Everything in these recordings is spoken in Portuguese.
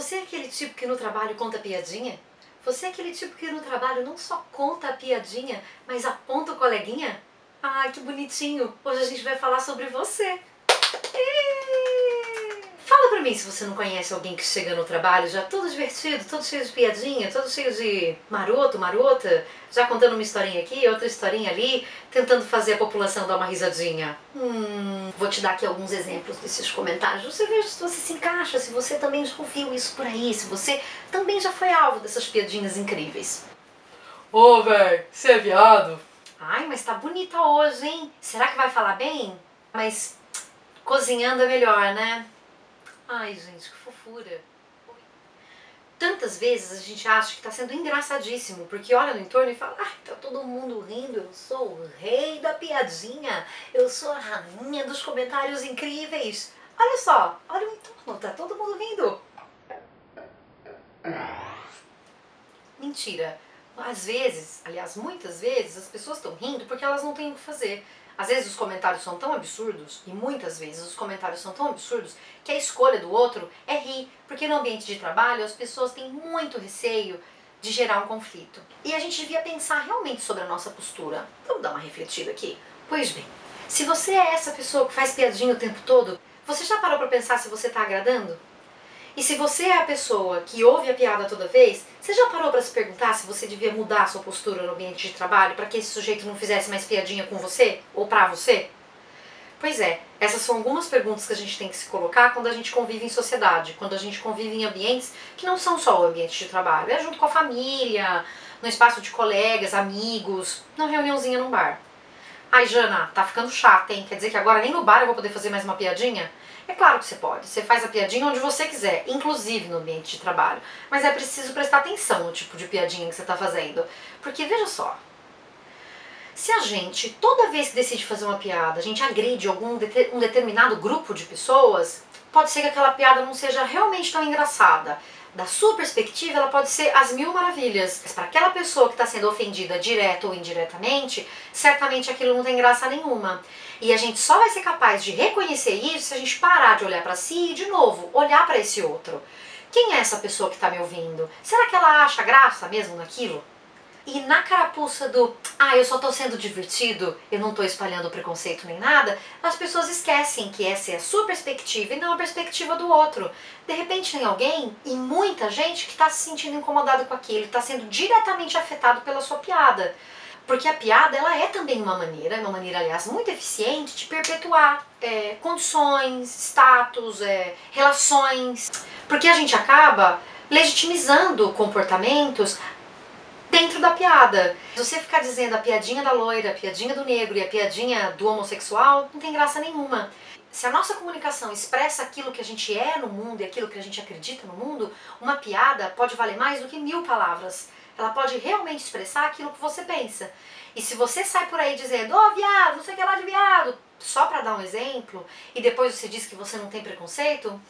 Você é aquele tipo que no trabalho conta piadinha? Você é aquele tipo que no trabalho não só conta a piadinha, mas aponta o coleguinha? Ai, que bonitinho! Hoje a gente vai falar sobre você. Fala pra mim se você não conhece alguém que chega no trabalho já todo divertido, todo cheio de piadinha, todo cheio de maroto, marota, já contando uma historinha aqui, outra historinha ali, tentando fazer a população dar uma risadinha. Vou te dar aqui alguns exemplos desses comentários. Você veja se você se encaixa, se você também já ouviu isso por aí, se você também já foi alvo dessas piadinhas incríveis. Ô, véi, você é viado? Ai, mas tá bonita hoje, hein? Será que vai falar bem? Mas cozinhando é melhor, né? Ai, gente, que fofura. Tantas vezes a gente acha que tá sendo engraçadíssimo, porque olha no entorno e fala, ai, tá todo mundo rindo, eu sou o rei da piadinha, eu sou a rainha dos comentários incríveis. Olha só, olha o entorno, tá todo mundo rindo. Mentira. Às vezes, aliás, muitas vezes, as pessoas estão rindo porque elas não têm o que fazer. Às vezes os comentários são tão absurdos, e muitas vezes os comentários são tão absurdos, que a escolha do outro é rir, porque no ambiente de trabalho as pessoas têm muito receio de gerar um conflito. E a gente devia pensar realmente sobre a nossa postura. Vamos dar uma refletida aqui? Pois bem, se você é essa pessoa que faz piadinha o tempo todo, você já parou para pensar se você está agradando? E se você é a pessoa que ouve a piada toda vez, você já parou para se perguntar se você devia mudar a sua postura no ambiente de trabalho para que esse sujeito não fizesse mais piadinha com você ou pra você? Pois é, essas são algumas perguntas que a gente tem que se colocar quando a gente convive em sociedade, quando a gente convive em ambientes que não são só o ambiente de trabalho, é junto com a família, no espaço de colegas, amigos, na reuniãozinha num bar. Ai, Jana, tá ficando chata, hein? Quer dizer que agora nem no bar eu vou poder fazer mais uma piadinha? É claro que você pode. Você faz a piadinha onde você quiser, inclusive no ambiente de trabalho. Mas é preciso prestar atenção no tipo de piadinha que você tá fazendo. Porque veja só, se a gente, toda vez que decide fazer uma piada, a gente agride um determinado grupo de pessoas, pode ser que aquela piada não seja realmente tão engraçada. Da sua perspectiva, ela pode ser as mil maravilhas. Mas para aquela pessoa que está sendo ofendida direta ou indiretamente, certamente aquilo não tem graça nenhuma. E a gente só vai ser capaz de reconhecer isso se a gente parar de olhar para si e, de novo, olhar para esse outro. Quem é essa pessoa que está me ouvindo? Será que ela acha graça mesmo naquilo? E na carapuça do, eu só tô sendo divertido, eu não tô espalhando preconceito nem nada, as pessoas esquecem que essa é a sua perspectiva e não a perspectiva do outro. De repente tem alguém, e muita gente, que tá se sentindo incomodado com aquilo, tá sendo diretamente afetado pela sua piada. Porque a piada, ela é também uma maneira, aliás, muito eficiente de perpetuar condições, status, relações. Porque a gente acaba legitimizando comportamentos dentro da piada. Se você ficar dizendo a piadinha da loira, a piadinha do negro e a piadinha do homossexual, não tem graça nenhuma. Se a nossa comunicação expressa aquilo que a gente é no mundo e aquilo que a gente acredita no mundo, uma piada pode valer mais do que 1000 palavras. Ela pode realmente expressar aquilo que você pensa. E se você sai por aí dizendo, viado, não sei o que lá de viado, só pra dar um exemplo, e depois você diz que você não tem preconceito,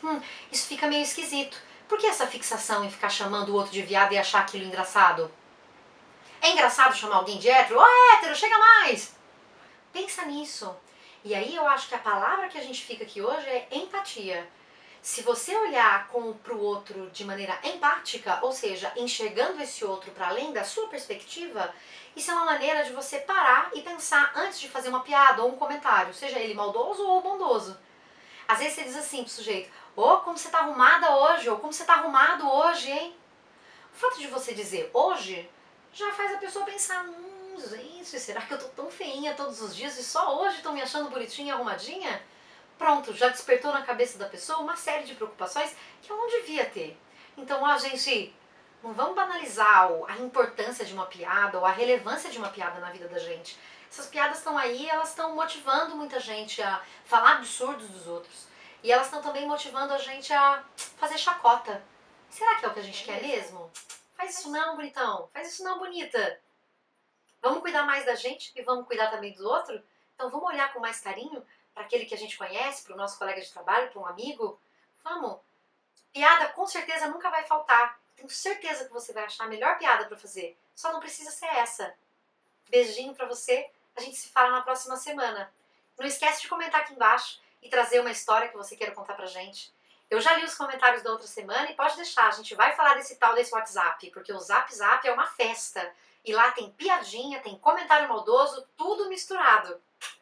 isso fica meio esquisito. Por que essa fixação em ficar chamando o outro de viado e achar aquilo engraçado? É engraçado chamar alguém de hétero? Hétero, chega mais! Pensa nisso. E aí eu acho que a palavra que a gente fica aqui hoje é empatia. Se você olhar para o outro de maneira empática, ou seja, enxergando esse outro para além da sua perspectiva, isso é uma maneira de você parar e pensar antes de fazer uma piada ou um comentário, seja ele maldoso ou bondoso. Às vezes você diz assim pro sujeito, como você tá arrumada hoje, ou como você tá arrumado hoje, hein? O fato de você dizer hoje já faz a pessoa pensar, gente, será que eu tô tão feinha todos os dias e só hoje estão me achando bonitinha e arrumadinha? Pronto, já despertou na cabeça da pessoa uma série de preocupações que eu não devia ter. Então, gente, não vamos banalizar a importância de uma piada ou a relevância de uma piada na vida da gente. Essas piadas estão aí, elas estão motivando muita gente a falar absurdos dos outros. E elas estão também motivando a gente a fazer chacota. Será que é o que a gente quer mesmo? Faz isso não, bonitão. Faz isso não, bonita. Vamos cuidar mais da gente e vamos cuidar também do outro? Então vamos olhar com mais carinho para aquele que a gente conhece, para o nosso colega de trabalho, para um amigo. Vamos. Piada com certeza nunca vai faltar. Tenho certeza que você vai achar a melhor piada para fazer. Só não precisa ser essa. Beijinho para você. A gente se fala na próxima semana. Não esquece de comentar aqui embaixo e trazer uma história que você queira contar pra gente. Eu já li os comentários da outra semana e pode deixar, a gente vai falar desse tal desse WhatsApp, porque o Zap Zap é uma festa. E lá tem piadinha, tem comentário maldoso, tudo misturado.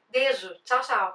Beijo, tchau, tchau.